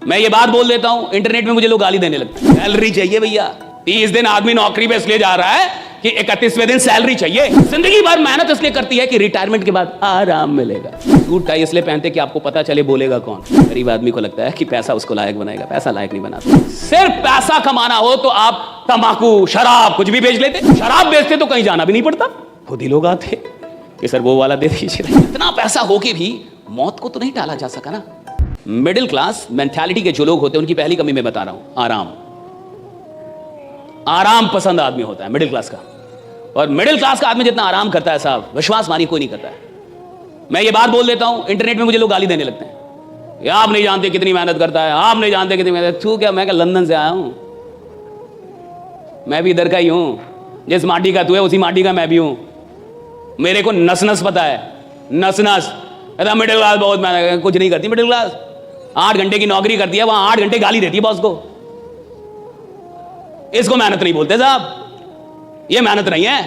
मैं ये बात बोल देता हूं, इंटरनेट में मुझे लोग गाली देने लगते हैं। सैलरी चाहिए भैया। 30 दिन आदमी नौकरी पे इसलिए जा रहा है कि 31वें दिन सैलरी चाहिए। जिंदगी भर मेहनत इसलिए करती है कि रिटायरमेंट के बाद आराम मिलेगा। सूट टाई इसलिए पहनते कि आपको पता चले बोलेगा कौन। गरीब आदमी को लगता है कि पैसा उसको लायक बनाएगा, पैसा लायक नहीं बनाता। सिर्फ पैसा कमाना हो तो आप तंबाकू, शराब कुछ भी बेच लेते। शराब बेचते तो कहीं जाना भी नहीं पड़ता, खुद ही लोग आते कि सर वो वाला दे दीजिए। इतना पैसा हो के भी मौत को तो नहीं टाला जा सका ना। मिडिल क्लास मेंटालिटी के जो लोग होते हैं उनकी पहली कमी मैं बता रहा हूं, आराम। आराम पसंद आदमी होता है मिडिल क्लास का। और मिडिल क्लास का आदमी जितना आराम करता है साहब, विश्वास मानिए कोई नहीं करता है। मैं ये बात बोल देता हूं, इंटरनेट में मुझे लोग गाली देने लगते हैं, ये आप नहीं जानते कितनी मेहनत करता है, आप नहीं जानते कितनी मेहनत। तू क्या, मैं क्या लंदन से आया हूं, मैं भी इधर का ही हूं। जिस माटी का तू है उसी माटी का मैं भी हूं। मेरे को नस नस पता है, नस नस। मिडिल क्लास बहुत मेहनत, कुछ नहीं करती मिडिल क्लास। 8 घंटे की नौकरी करती है, वहां 8 घंटे गाली देती है बॉस को। इसको मेहनत नहीं बोलते साहब। ये मेहनत नहीं है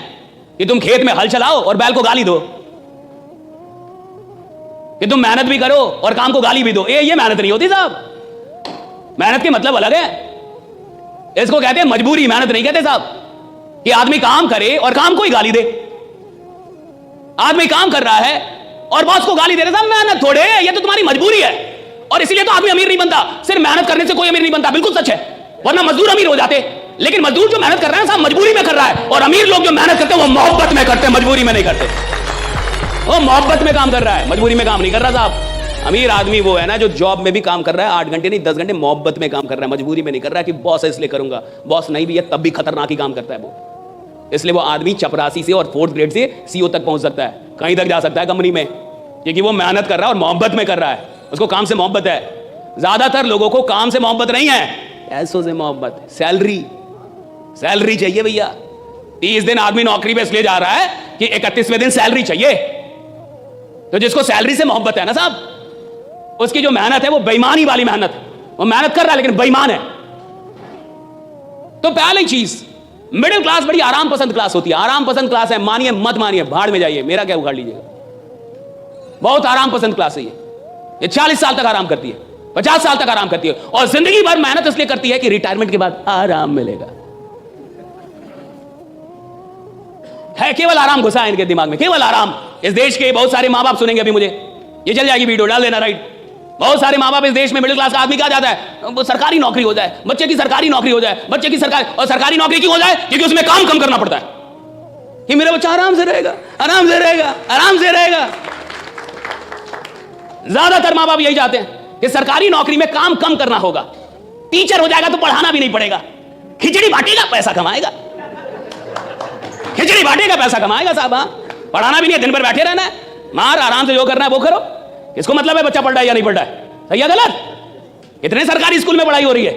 कि तुम खेत में हल चलाओ और बैल को गाली दो, कि तुम मेहनत भी करो और काम को गाली भी दो। ये मेहनत नहीं होती साहब। मेहनत के मतलब अलग है। इसको कहते हैं मजबूरी, मेहनत नहीं कहते साहब। कि आदमी काम करे और काम को ही गाली दे। आदमी काम कर रहा है और बॉस को गाली दे रहा है, मेहनत थोड़े, ये तो तुम्हारी मजबूरी है। और इसीलिए तो आदमी अमीर नहीं बनता। सिर्फ मेहनत करने से कोई अमीर नहीं बनता, बिल्कुल सच है। वरना मजदूर अमीर हो जाते। लेकिन मजदूर जो मेहनत कर रहा है साहब मजबूरी में कर रहा है, और अमीर लोग जो मेहनत करते हैं वो मोहब्बत में करते हैं, मजबूरी में नहीं करते। वो मोहब्बत में काम कर रहा है, मजबूरी में काम नहीं कर रहा साहब। अमीर आदमी वो है ना जो जॉब में भी काम कर रहा है, 8 घंटे नहीं 10 घंटे मोहब्बत में काम कर रहा है, मजबूरी में नहीं कर रहा है कि बॉस है इसलिए करूंगा। बॉस नहीं भी है तब भी खतरनाक ही काम करता है वो। इसलिए वो आदमी चपरासी से और 4th ग्रेड से CEO तक पहुंच सकता है, कहीं तक जा सकता है कंपनी में, क्योंकि वो मेहनत कर रहा है और मोहब्बत में कर रहा है। उसको काम से मोहब्बत है। ज्यादातर लोगों को काम से मोहब्बत नहीं है, पैसों से मोहब्बत है। सैलरी चाहिए भैया। 30 दिन आदमी नौकरी पे इसलिए जा रहा है कि 31वें दिन सैलरी चाहिए। तो जिसको सैलरी से मोहब्बत है ना साहब, उसकी जो मेहनत है वो बेईमानी वाली मेहनत है। वो मेहनत कर रहा है लेकिन बेईमान है। तो पहली चीज, मिडिल क्लास बड़ी आराम पसंद क्लास होती है। आराम पसंद क्लास है, मानिए मत मानिए, भाड़ में जाइए, मेरा क्या उखाड़ लीजिएगा। बहुत आराम पसंद क्लास है ये 40 साल तक आराम करती है, 50 साल तक आराम करती है, और जिंदगी भर मेहनत इसलिए करती है कि रिटायरमेंट के बाद आराम मिलेगा। है केवल आराम घुसा है इनके दिमाग में, केवल आराम। इस देश के बहुत सारे मां बाप सुनेंगे अभी मुझे, ये चल जाएगी वीडियो, डाल देना राइट। बहुत सारे मां बाप इस देश में मिडिल क्लास का आदमी क्या चाहता है, सरकारी नौकरी हो जाए, बच्चे की सरकारी नौकरी हो जाए, बच्चे की सरकारी। और सरकारी नौकरी क्यों हो जाए? क्योंकि उसमें काम कम करना पड़ता है कि मेरा बच्चा आराम से रहेगा, आराम से रहेगा, आराम से रहेगा। ज्यादातर मां बाप यही चाहते हैं कि सरकारी नौकरी में काम कम करना होगा। टीचर हो जाएगा तो पढ़ाना भी नहीं पड़ेगा, खिचड़ी बांटेगा पैसा कमाएगा, खिचड़ी बांटेगा पैसा कमाएगा साहब। पढ़ाना भी नहीं है, दिन भर बैठे रहना है, मार आराम से जो करना है वो करो। किसको मतलब है बच्चा पढ़ रहा है या नहीं पढ़ रहा है, सही है गलत? कितने सरकारी स्कूल में पढ़ाई हो रही है,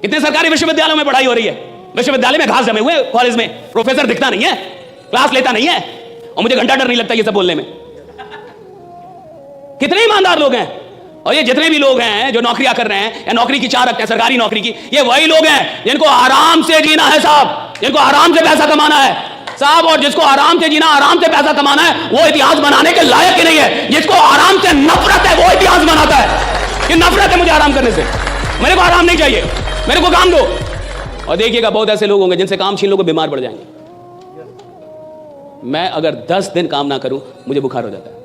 कितने सरकारी विश्वविद्यालयों में पढ़ाई हो रही है। विश्वविद्यालय में घास जमे हुए, कॉलेज में प्रोफेसर दिखता नहीं है, क्लास लेता नहीं है, और मुझे घंटा डर नहीं लगता ये सब बोलने में। कितने ईमानदार लोग हैं। और ये जितने भी लोग हैं जो नौकरियां कर रहे हैं या नौकरी की चाह रखते हैं सरकारी नौकरी की, ये वही लोग हैं जिनको आराम से जीना है साहब, जिनको आराम से पैसा कमाना है साहब। और जिसको आराम से जीना, आराम से पैसा कमाना है, वो इतिहास बनाने के लायक ही नहीं है। जिसको आराम से नफरत है वो इतिहास बनाता है कि नफरत है मुझे आराम करने से, मेरे को आराम नहीं चाहिए, मेरे को काम दो। और देखिएगा बहुत ऐसे लोग होंगे जिनसे काम छीन लोग बीमार पड़ जाएंगे। मैं अगर 10 दिन काम ना करूं मुझे बुखार हो जाता है।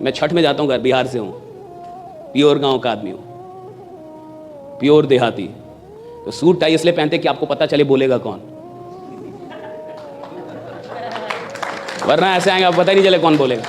मैं छठ में जाता हूं, घर बिहार से हूं, प्योर गांव का आदमी हूं, प्योर देहाती। तो सूट टाई इसलिए पहनते कि आपको पता चले बोलेगा कौन, वरना ऐसे आएंगे आप पता ही नहीं चले कौन बोलेगा।